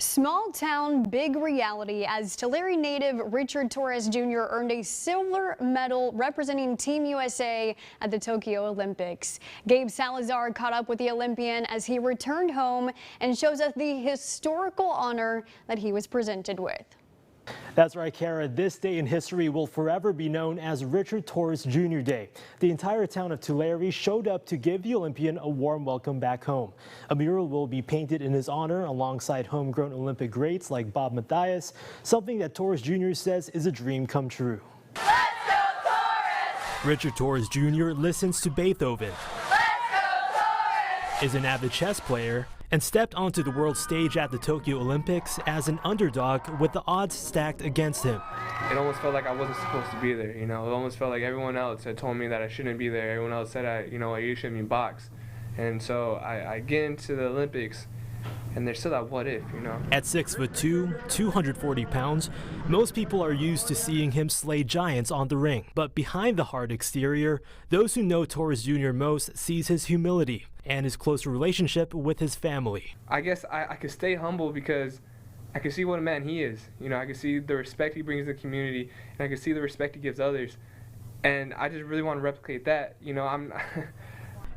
Small town, big reality as Tulare native Richard Torrez Jr. earned a silver medal representing Team USA at the Tokyo Olympics. Gabe Salazar caught up with the Olympian as he returned home and shows us the historical honor that he was presented with. That's right, Kara. This day in history will forever be known as Richard Torrez Jr. Day. The entire town of Tulare showed up to give the Olympian a warm welcome back home. A mural will be painted in his honor alongside homegrown Olympic greats like Bob Mathias, something that Torrez Jr. says is a dream come true. Let's go, Torrez! Richard Torrez Jr. listens to Beethoven, Let's go, Torrez! is an avid chess player, and stepped onto the world stage at the Tokyo Olympics as an underdog with the odds stacked against him. It almost felt like I wasn't supposed to be there, you know. It almost felt like everyone else had told me that I shouldn't be there. Everyone else said, you shouldn't be boxed. And so I get into the Olympics, and there's still that what if, you know. At 6'2", 240 pounds, most people are used to seeing him slay giants on the ring. But behind the hard exterior, those who know Torrez Jr. most sees his humility and his close relationship with his family. I guess I could stay humble because I can see what a man he is. You know, I can see the respect he brings to the community, and I can see the respect he gives others. And I just really want to replicate that. You know,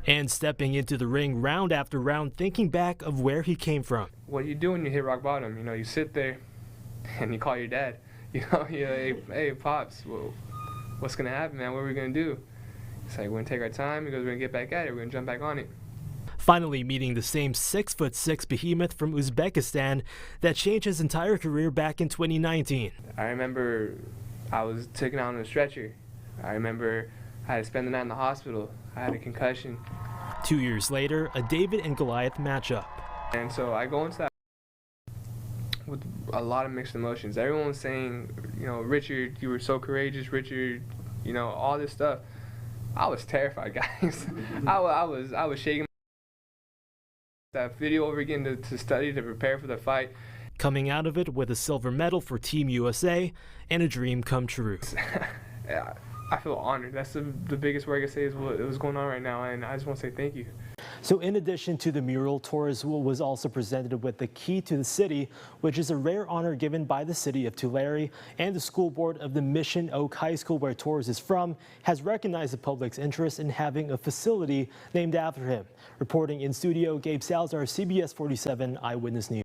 And stepping into the ring round after round, thinking back of where he came from. What do you do when you hit rock bottom? You know, you sit there and you call your dad. You know, hey, Pops, well, what's going to happen, man? What are we going to do? It's like, we're going to take our time because we're going to get back at it. We're going to jump back on it. Finally meeting the same 6'6" behemoth from Uzbekistan that changed his entire career back in 2019. I remember I was taken out on a stretcher. I remember I had to spend the night in the hospital. I had a concussion. 2 years later, a David and Goliath matchup. And so I go into that with a lot of mixed emotions. Everyone was saying, you know, Richard, you were so courageous, Richard, you know, all this stuff. I was terrified, guys. I was shaking that video over again to study, to prepare for the fight. Coming out of it with a silver medal for Team USA and a dream come true. Yeah, I feel honored. That's the biggest word I can say is what was going on right now, and I just want to say thank you. So in addition to the mural, Torrez was also presented with the Key to the City, which is a rare honor given by the city of Tulare, and the school board of the Mission Oak High School, where Torrez is from, has recognized the public's interest in having a facility named after him. Reporting in studio, Gabe Salazar, CBS 47 Eyewitness News.